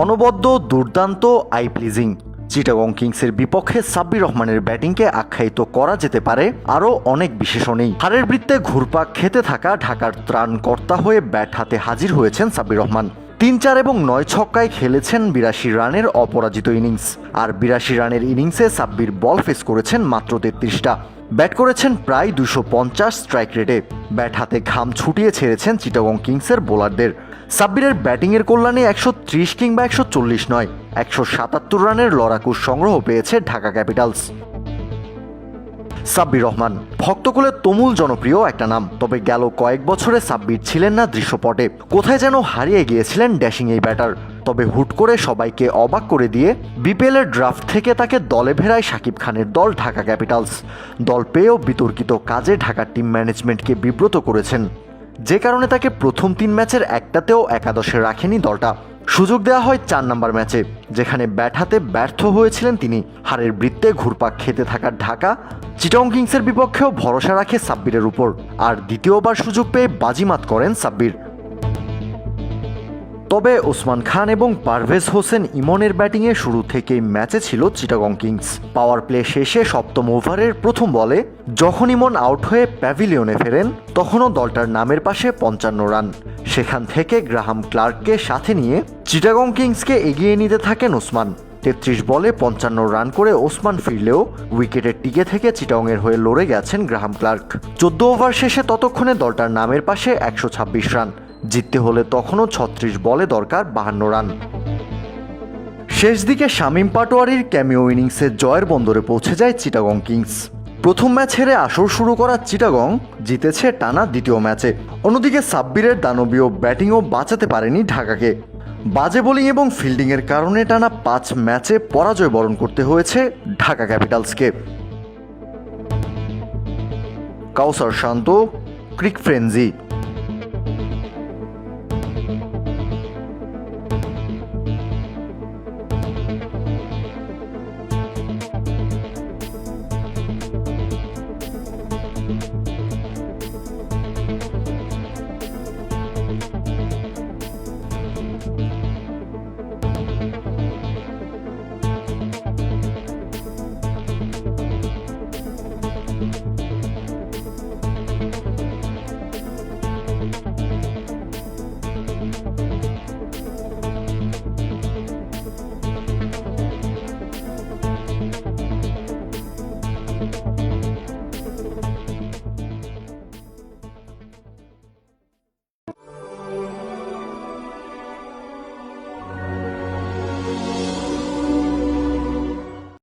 অনবদ্য, দুর্দান্ত, I pleasing. Chittagong কিংসের বিপক্ষে সাব্বির রহমানের ব্যাটিংকে আখ্যায়িত করা যেতে পারে আরও অনেক বিশেষণেই। হারের বৃত্তে ঘুরপাক খেতে থাকা ঢাকার ত্রাণকর্তা হয়ে ব্যাট হাতে হাজির হয়েছেন সাব্বির রহমান। 3-4 এবং 9 ছক্কায় খেলেছেন 82 রানের অপরাজিত ইনিংস। আর 82 রানের ইনিংসে সাব্বির বল ফেস করেছেন মাত্র 33টা। ব্যাট করেছেন প্রায় 250 স্ট্রাইক রেটে। ব্যাট হাতে ঘাম ছুটিয়ে ছেড়েছেন চিটাগং কিংসের বোলারদের। সাব্বিরের ব্যাটিংয়ের কল্যাণে 130 কিংবা 140 নয়, 177 রানের লড়াকু সংগ্রহ পেয়েছে ঢাকা ক্যাপিটালস। সাব্বির রহমান ভক্তকুলে তুমুল জনপ্রিয় একটা নাম, তবে গেল কয়েক বছরে সাব্বির ছিলেন না দৃশ্যপটে। কোথায় যেন হারিয়ে গিয়েছিলেন ড্যাশিং এই ব্যাটার। তবে হুট করে সবাইকে অবাক করে দিয়ে বিপিএল এর ড্রাফট থেকে তাকে দলে ভেড়ায় শাকিব খানের দল ঢাকা ক্যাপিটালস। দল পেয়েও বিতর্কিত কাজে ঢাকার টিম ম্যানেজমেন্টকে বিব্রত করেছেন, যে কারণে তাকে প্রথম 3 ম্যাচের একটাতেও একাদশে রাখেনি দলটা। সুযোগ দেওয়া হয় 4 নম্বর ম্যাচে, যেখানে ব্যাট হাতে ব্যর্থ হয়েছিলেন তিনি। হারের বৃত্তে ঘুরপাক খেতে থাকা ঢাকা চিটাগং কিংসের বিপক্ষেও ভরসা রাখে সাব্বিরের উপর, আর দ্বিতীয়বার সুযোগ পেয়ে বাজিমাত করেন সাব্বির। তবে ওসমান খান এবং পারভেজ হোসেন ইমনের ব্যাটিংয়ে শুরু থেকেই ম্যাচে ছিল চিটাগং কিংস। পাওয়ার প্লে শেষে 7ম ওভারের প্রথম বলে যখন ইমন আউট হয়ে প্যাভিলিয়নে ফেরেন, তখনও দলটার নামের পাশে 55 রান। সেখান থেকে গ্রাহাম ক্লার্ককে সাথে নিয়ে চিটাগং কিংসকে এগিয়ে নিতে থাকেন ওসমান। 33 বলে 55 রান করে ওসমান ফিরলেও উইকেটে টিকে থেকে চিটাগংয়ের হয়ে লড়ে গেছেন গ্রাহাম ক্লার্ক। 14 ওভার শেষে ততক্ষণে দলটার নামের পাশে 126 রান। জিততে হলে তখনও 36 বলে দরকার 52 রান। শেষ দিকে শামীম পাটোয়ারির ক্যামিও ইনিংসে জয়ের বন্দরে পৌঁছে যায় চিটাগং কিংস। প্রথম ম্যাচ হেরে আসর শুরু করা চিটাগং জিতেছে টানা দ্বিতীয় ম্যাচে। অন্যদিকে সাব্বিরের দানবীয় ব্যাটিংও বাঁচাতে পারেনি ঢাকাকে। বাজে বোলিং এবং ফিল্ডিংয়ের কারণে টানা 5 ম্যাচে পরাজয় বরণ করতে হয়েছে ঢাকা ক্যাপিটালসকে। কাউসার শান্ত, ক্রিক ফ্রেঞ্জি।